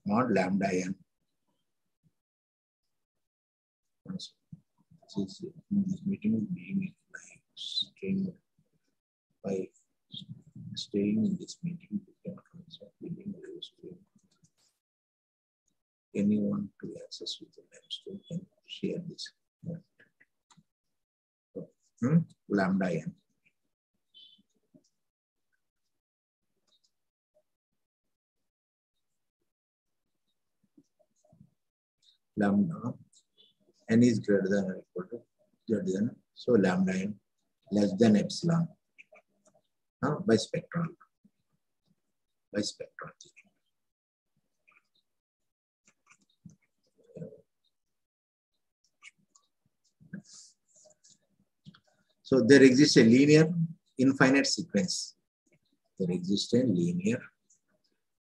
mod lambda n. This meeting is being by staying in this meeting, you can also anyone to access with the live stream can share this. Lambda n. Lambda n is greater than or equal to greater than, so lambda n less than epsilon by spectral. So there exists a linear infinite sequence. There exists a linear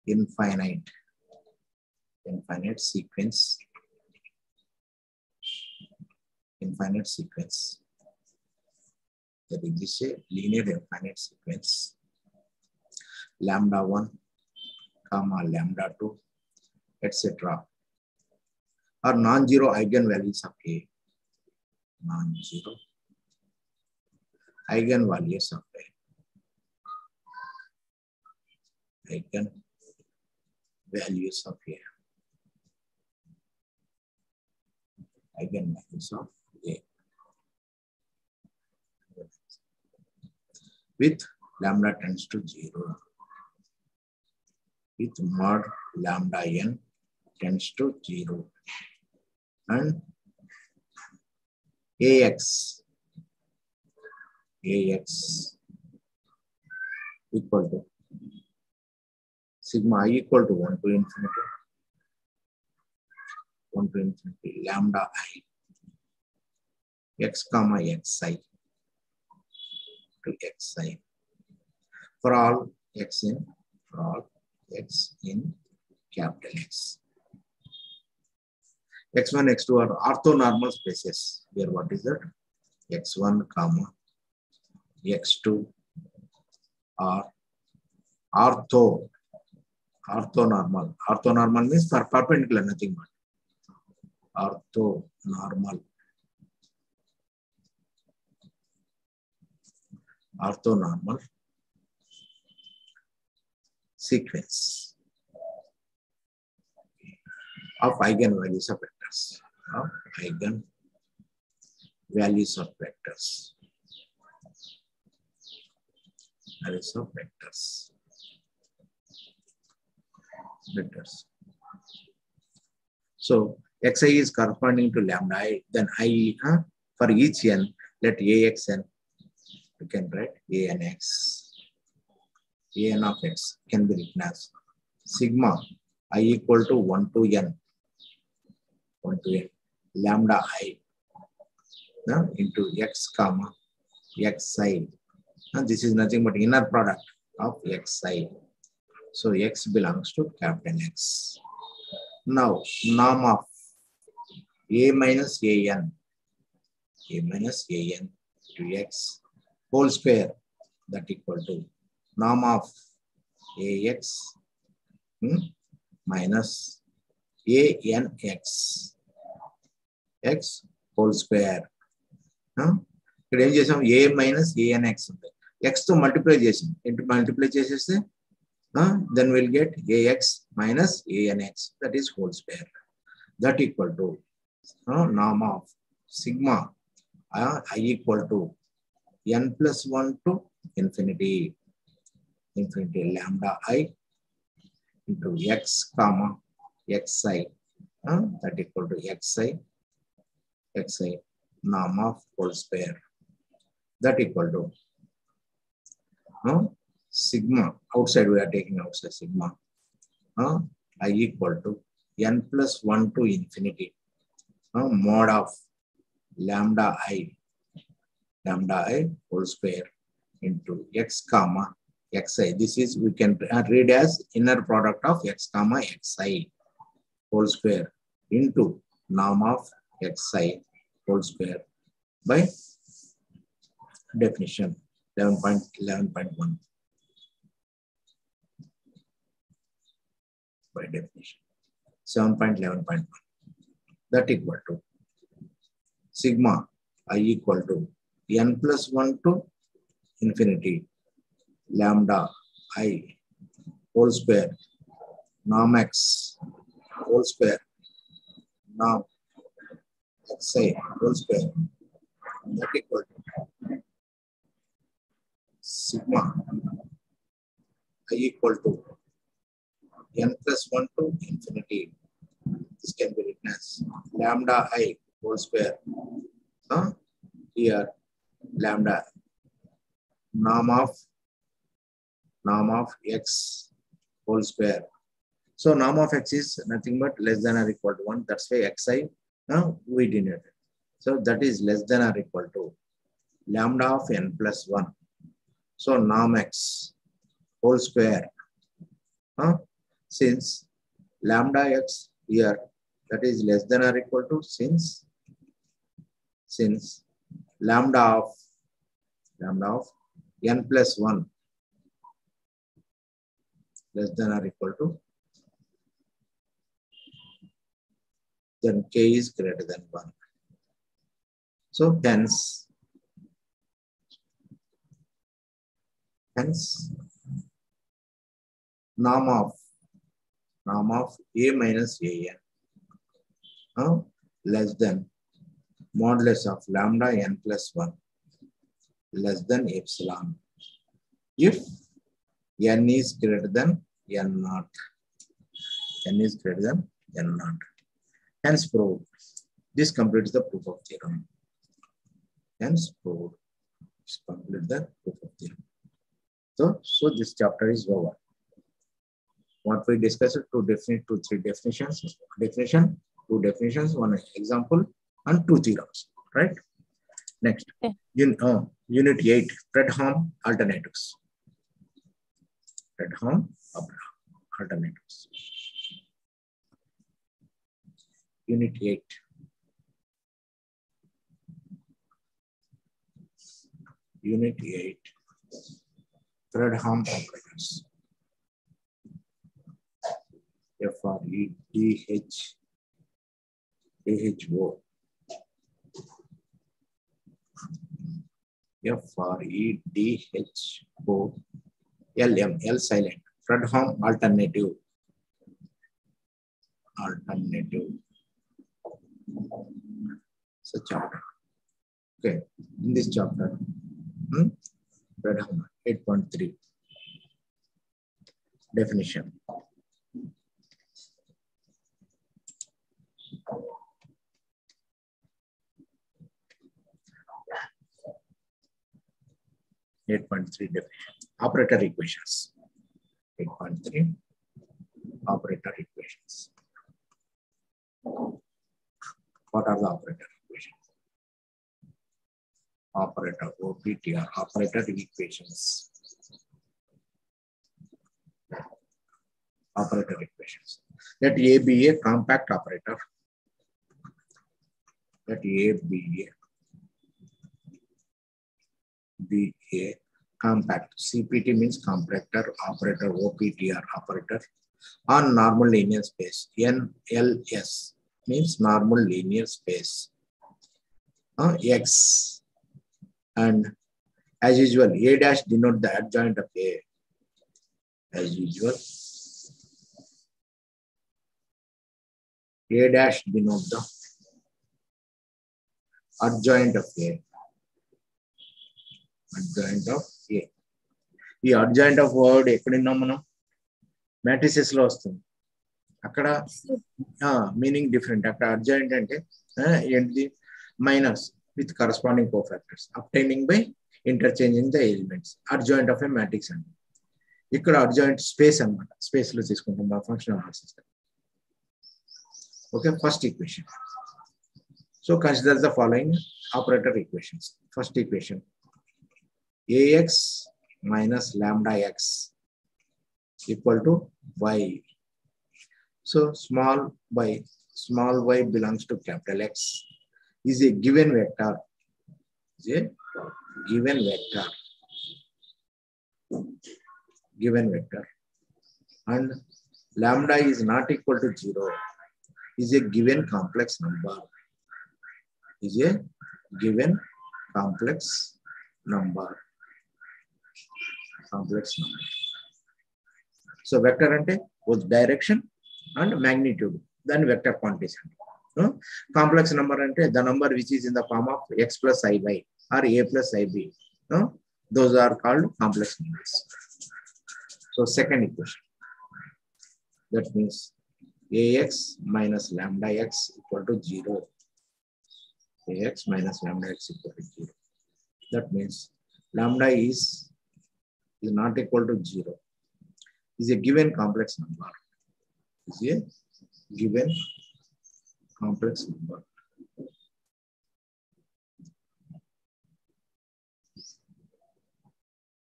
infinite sequence. There exists a linear infinite sequence. Lambda 1, comma lambda 2, etc. are non-zero eigenvalues of A. Non-zero eigenvalues of A. Eigenvalues of A. Eigenvalues of A. With lambda tends to 0. With mod lambda n tends to 0. And AX equal to sigma I equal to 1 to infinity. Lambda I x comma xi to xi for all x in capital X. X1, X2 are orthonormal spaces. Here, what is that? X1, comma X2 are orthonormal. Orthonormal means perpendicular, nothing but. Orthonormal sequence of eigenvalues of vectors. Values of vectors. So xi is corresponding to lambda I, then I for each n, let axn, you can write anx. An of x can be written as sigma I equal to 1 to n lambda I into x comma xi. And this is nothing but inner product of xi. So x belongs to capital X. Now norm of a minus an to x whole square, that equal to norm of ax minus anx x whole square. ఇక్కడ ఏం చేసాం, a minus anx ఉంది, x తో multiply చేసాం, multiply చేసేస్తే then we'll get ax minus anx, that is whole square, that equal to norm of sigma I equal to n plus 1 to infinity lambda I into x comma xi, that equal to xi norm of whole square, that equal to sigma, outside we are taking outside, sigma I equal to n plus 1 to infinity mod of lambda I whole square into x comma xi. This is, we can read as inner product of x comma xi whole square into norm of xi whole square by definition 11.1 by definition. 7.11.1. That equal to sigma I equal to n plus 1 to infinity lambda I whole square norm x whole square norm xi whole square. That equal to sigma I equal to n plus 1 to infinity. This can be written as lambda I whole square. Here lambda norm of x whole square. So norm of x is nothing but less than or equal to 1. That's why xi we denoted. So that is less than or equal to lambda of n plus 1. So norm x whole square. Since lambda x here that is less than or equal to since lambda of n plus 1 less than or equal to, then k is greater than 1. So hence norm of a minus an less than modulus of lambda n plus 1 less than epsilon if n is greater than n naught. N is greater than n naught. Hence proved. This completes the proof of theorem. Hence proved. This completes the proof of theorem. So this chapter is over. What we discussed, two three definitions, two definitions, one example, and two theorems. Right? Next, unit 8, Fredholm alternatives. Fredholm alternatives. Unit 8. Unit 8, Fredholm operators. F-R-E-D-H-O. F-R-E-D-H-O. L-M, L silent. Fredholm alternative. So chapter. Okay, in this chapter, Fredholm 8.3 definition. Operator equations. 8.3 operator equations. What are the operator equations? Operator OPTR operator equations. Operator equations. Let A be a compact operator. Let A be a compact. CPT means compactor operator, OPTR operator on normal linear space. NLS means normal linear space. X and as usual, A dash denote the adjoint of A. As usual, A dash denote the adjoint of A. Adjoint of A. The adjoint of word ఎక్కడున్నా మనం matrices లో వస్తుంది. అక్కడ meaning different. అక్కడ adjoint అంటే ఏంటిది minus with corresponding cofactors obtaining by interchanging the elements. Adjoint of a matrix అండి. ఇక్కడ అడ్జాయింట్ స్పేస్ అనమాట. స్పేస్ లో తీసుకుంటాం functional system. Okay, first equation. So consider the following operator equations. First equation AX minus lambda X equal to Y. So small y belongs to capital X is a given vector. Is a given vector. Given vector. And lambda is not equal to 0. is a given complex number. Is a given complex number. Complex number. So vector ante both direction and magnitude. Then vector quantities. Complex number ante the number which is in the form of x plus I by or a plus ib. Those are called complex numbers. So second equation. That means ax minus lambda x equal to 0. Ax minus lambda x equal to 0. That means lambda is not equal to 0. Is a given complex number. Is a given complex number.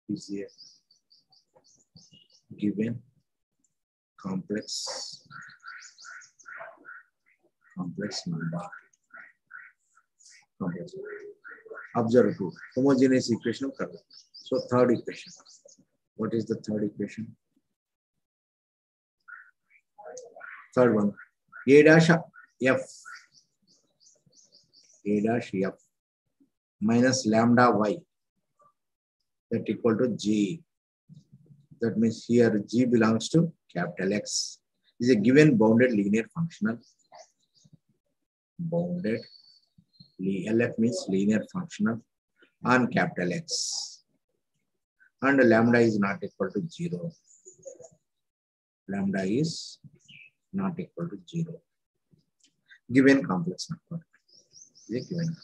Is a given complex number. Complex. Observe two. Homogeneous equation of curve. So third equation. What is the third equation? Third one. A dash f. A dash f minus lambda y. That equal to g. That means here g belongs to capital X. Is a given bounded linear functional. Bounded. LF means linear functional on capital X. And lambda is not equal to 0. Lambda is not equal to 0. Given complex number. Is a given.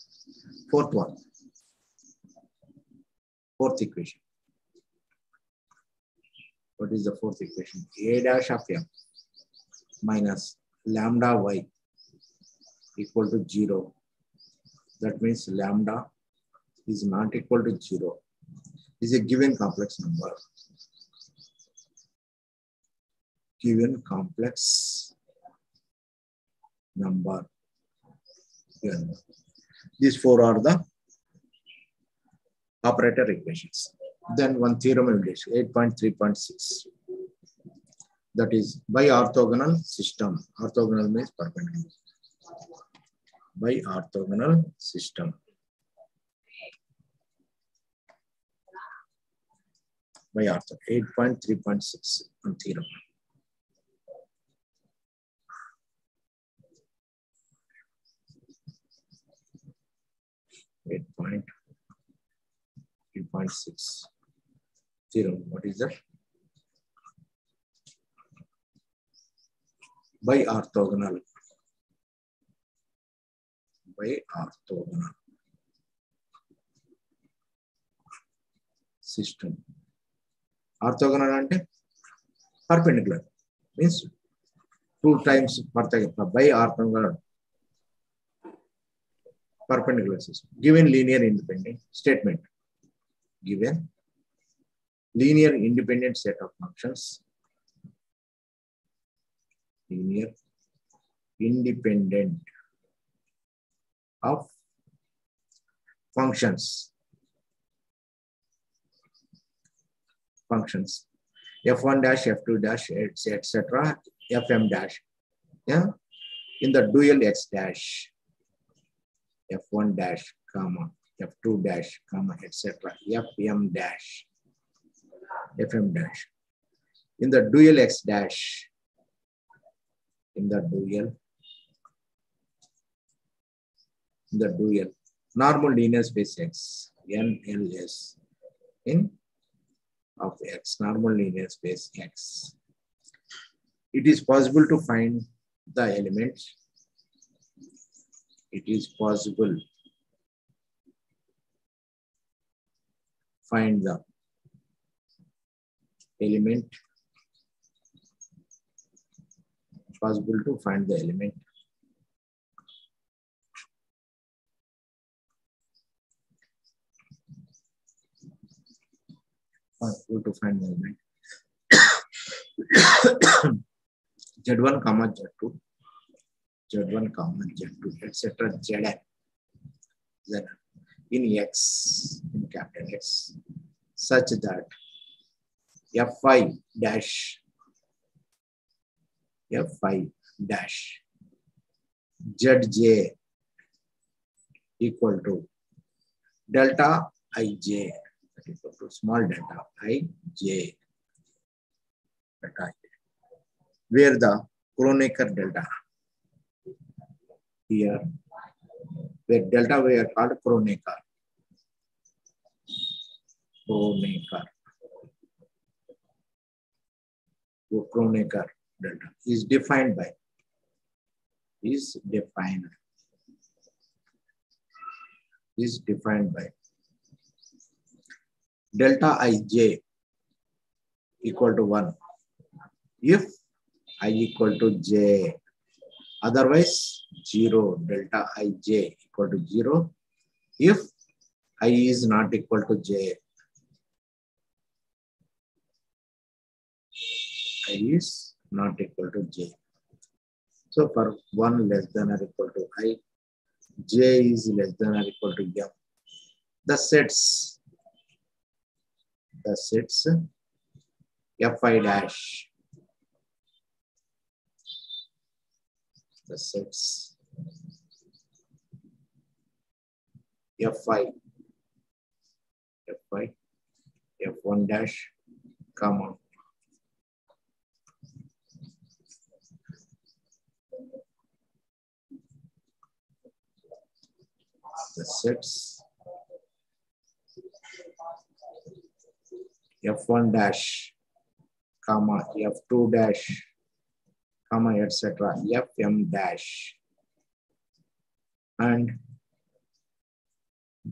Fourth one. Fourth equation. What is the fourth equation? A dash of f minus lambda y equal to 0. That means lambda is not equal to 0. Is a given complex number. Given complex number. These four are the operator equations. Then one theorem will be 8.3.6. That is by orthogonal system. Orthogonal means perpendicular. By orthogonal system. By ortho 8.3.6 on theorem. Eight point 3.6 theorem. What is that? By orthogonal. By orthogonal system. Orthogonal ante perpendicular means 2 times perpendicular. By orthogonal perpendicular system. Given linear independent statement. Given linear independent set of functions. Linear independent of functions. Functions. F1 dash, F2 dash, etc. Fm dash. Yeah. In the dual x dash. F1 dash, comma, F2 dash, comma, etc. Fm dash. Fm dash. In the dual x dash. In the dual normal linear space X, NLS in of X, normal linear space X. It is possible to find the elements. It is possible find the element. Possible to find the element. Possible to find the element. Z1 comma Z2, Z1 comma Z2, etc. Zn. Then in X, in capital X, such that F5 dash Zj equal to delta ij, that equal to small delta ij, delta ij, where the Kronecker delta here, where delta we are called Kronecker. Kronecker delta is defined by delta ij equal to 1 if I equal to j, otherwise 0. Delta ij equal to 0 if I is not equal to j. I is not equal to j. So for 1 less than or equal to I, j is less than or equal to m. The sets fi dash, the sets fi, f1 dash, comma, the sets f1 dash, comma, f2 dash, comma, etc. fm dash, and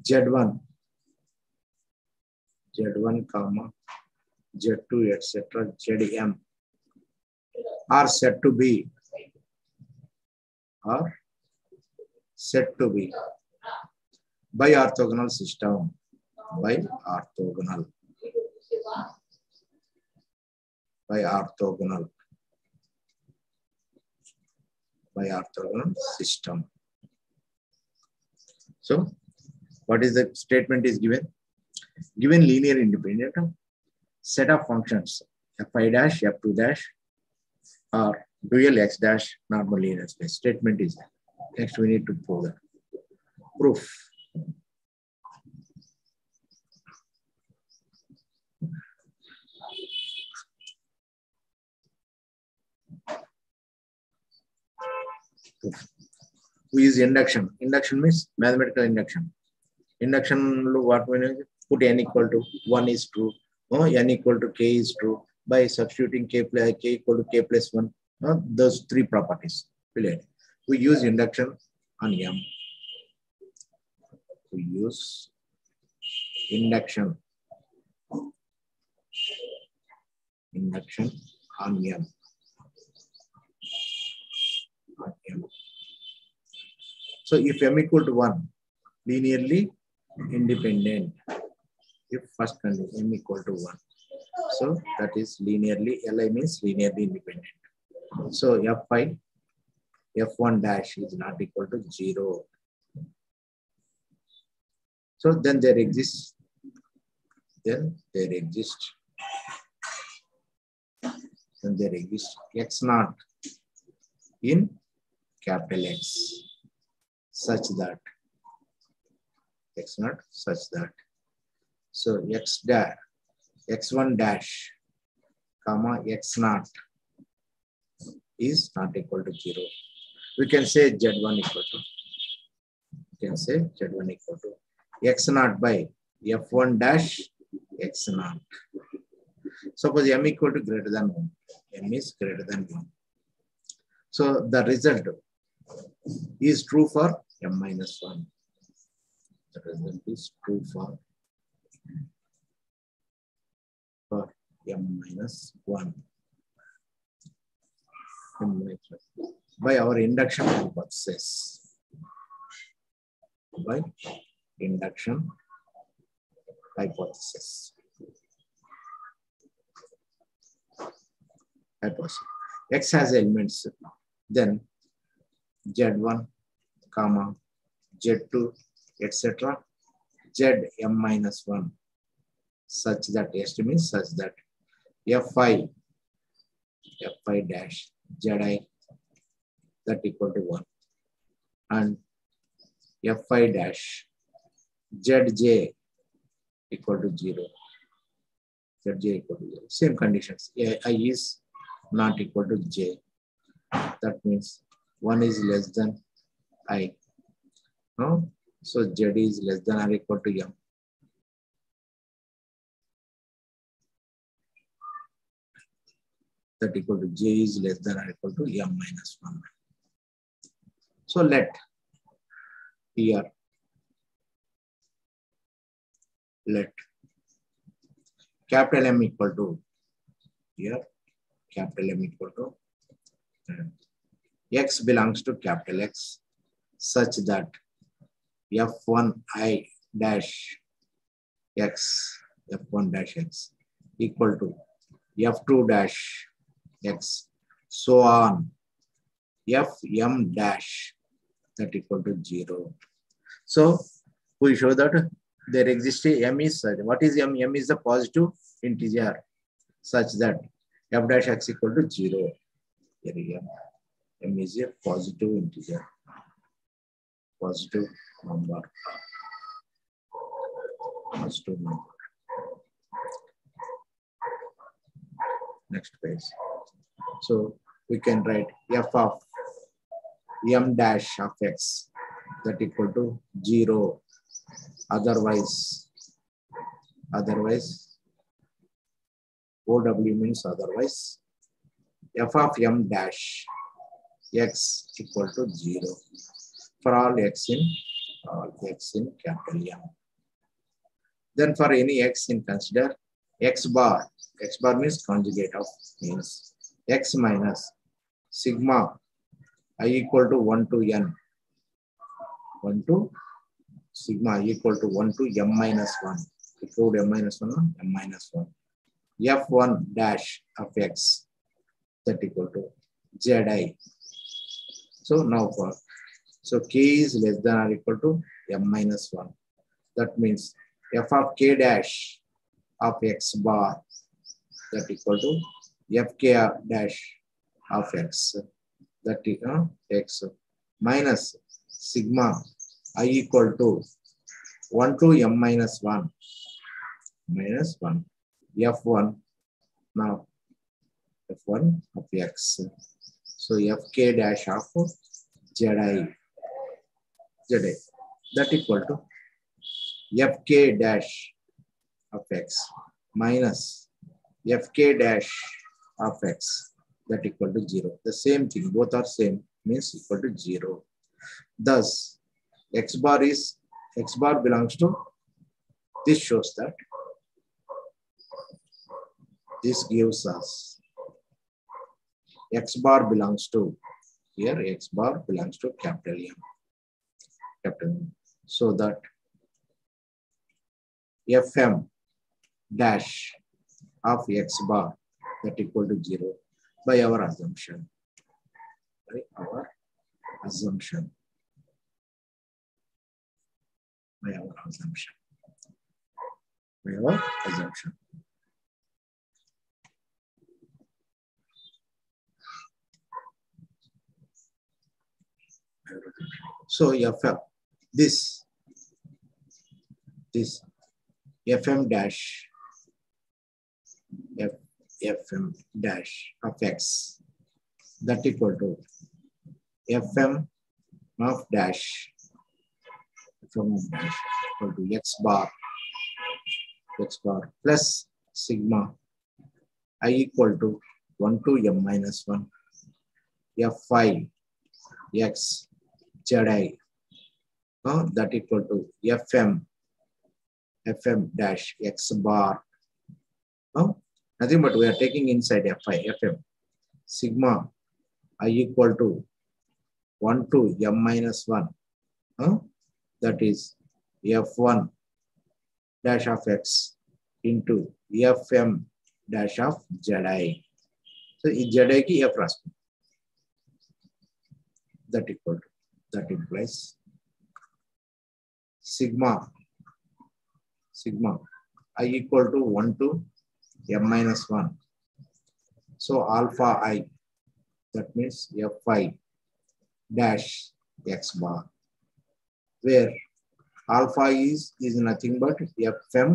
z1, comma, z2, etc. zm are said to be bi-orthogonal system, bi-orthogonal system. So what is the statement is given? Given linear independent set of functions fi dash, f2 dash or dual x dash normal linear space. Statement is that. Next we need to prove that. Proof. We use induction. Induction means mathematical induction. Induction, what we know, put n equal to 1 is true, n equal to k is true by substituting k equal to k plus 1. Those three properties. We use induction on m. We use induction on m. So if m equal to 1, linearly independent. If first condition m equal to 1, so that is linearly, Li means linearly independent. So f1 dash is not equal to 0. So then there exists x naught in capital X such that so x1 dash, comma, x naught is not equal to 0. We can say z1 equal to, x naught by f1 dash x naught. Suppose m equal to greater than 1. M is greater than 1. So the result is true for m minus 1. The result is true for m minus 1. By our induction hypothesis. X has elements, then z1, comma, z2, etc. zm minus 1 such that means such that fi dash zi that equal to 1. and fi dash zj equal to 0. Zj equal to 0. Same conditions. I is not equal to j. That means 1 is less than I. No? So z is less than or equal to m. That equal to j is less than or equal to m minus 1. So let here let capital M equal to here capital M equal to x belongs to capital X such that f1 I dash x f1 dash x equal to f2 dash x so on fm dash that equal to 0. So we show that there exists a m is such. What is m? M is the positive integer such that f dash x equal to 0. Here m is a positive integer, positive number, positive number. Next page. So we can write f of m dash of x that equal to 0. Otherwise OW means otherwise f of m dash x equal to 0 for all x in capital M. Then for any x in consider x bar means conjugate of means x minus sigma I equal to 1 to n 1 to sigma equal to 1 to m minus 1. We proved m minus 1 on m minus 1. f1 dash of x that equal to zi. So now so k is less than or equal to m minus 1. That means f of k dash of x bar that equal to fk dash of x that is x minus sigma I equal to 1 to m minus 1 f1 now f1 of x. So fk dash of zi that equal to fk dash of x minus fk dash of x that equal to 0. The same thing, both are same, means equal to 0. Thus, x bar belongs to, this shows that, this gives us x bar belongs to, here x bar belongs to capital M. So that fm dash of x bar that equal to 0 by our assumption. By our assumption. So this fm dash of x that equal to fm of dash equal to x bar plus sigma I equal to 1 to m minus 1 f5 x zi that equal to fm dash x bar. Nothing but we are taking inside fm sigma I equal to 1 to m minus 1 that is f1 dash of x into fm dash of zi. So in zi ki f rasmi that equal to, that implies sigma I equal to 1 to m minus 1. So alpha I, that means f5 dash x bar, where alpha is nothing but fm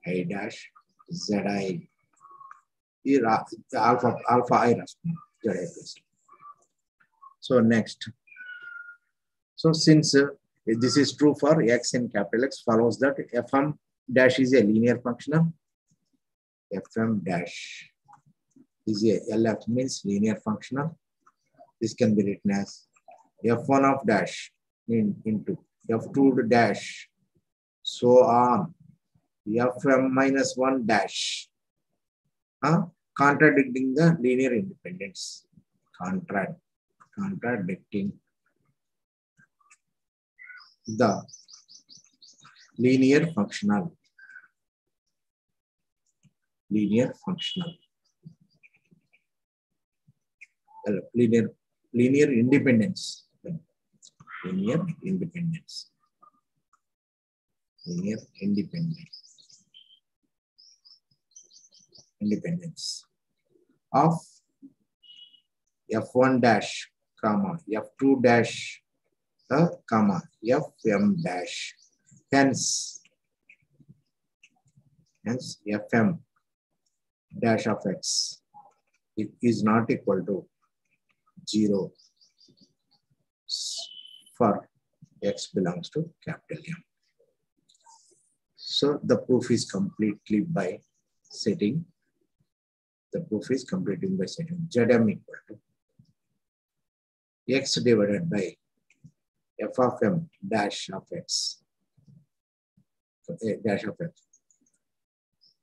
I dash zi. Alpha I zi plus. So next. So since this is true for x in capital X, follows that fm dash is a linear functional. Fm dash is a LF means linear functional. This can be written as f1 of dash into f2 dash, so on, fm minus 1 dash, contradicting the linear independence. Contradicting the linear functional. Linear independence. Linear independence of f1 dash, comma, f2 dash, comma, fm dash. Hence fm dash of x, it is not equal to 0 for x belongs to capital M. So the proof is completely by setting. Zm equal to x divided by f of m dash of x.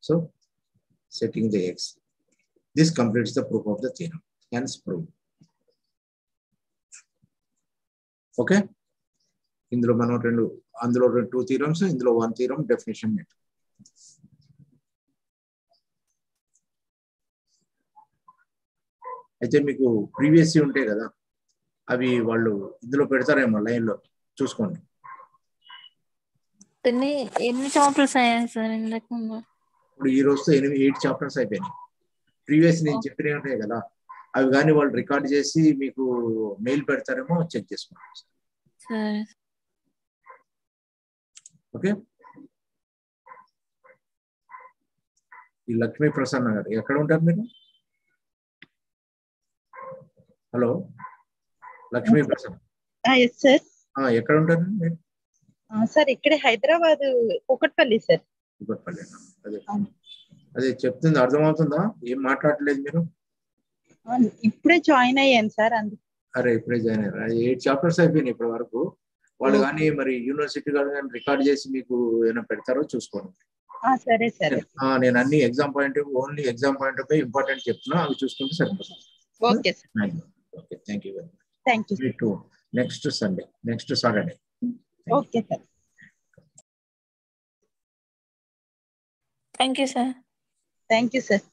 So setting the x. This completes the proof of the theorem. Hence proof. Okay. ఇందులో మనం అందులో 2 theorems, ఇందులో 1 theorem definition. అయితే మీకు previous ఉంటాయి కదా, అవి వాళ్ళు ఇందులో పెడతారేమో లైన్ లో చూసుకోండి. ఎన్ని చాప్టర్స్ అయ్యాయి సార్? ఇప్పుడు ఈ రోజుతో 8 చాప్టర్స్ అయిపోయినాయి. ప్రీవియస్ నేను చెప్పినవి ఉంటాయి కదా, అవి కానీ వాళ్ళు రికార్డ్ చేసి మీకు మెయిల్ పెడతారేమో, చెక్ చేసుకోండి. ఓకే. ఈ లక్ష్మీ ప్రసన్న గారు ఎక్కడ ఉంటారు మీరు? హలో లక్ష్మీ ప్రసన్న. ఎక్కడ ఉంటారు మీరు? సార్ ఇక్కడే హైదరాబాద్ కుకట్పల్లి సార్. కుకట్పల్లి. అదే చెప్తుంది అర్థమవుతుందా? ఏం మాట్లాడలేదు మీరు? ఇప్పుడే జాయిన్ అయ్యాను సార్. అరే ఇప్పుడే జాయిన్ అయ్యారు. 8 చాప్టర్స్ అయిపోయినాయి ఇప్పటి వరకు. వాళ్ళు కానీ మరి యూనివర్సిటీ కానీ రికార్డ్ చేసి మీకు ఏమైనా పెడతారో చూసుకోండి. సరే సరే. నేను అన్ని only exam point of important చెప్తున్నా, అవి చూసుకుంటే సరిపోతుంది. Okay sir. Okay, thank you very much. Thank you. Next Saturday. Okay sir. Thank you sir. Thank you sir.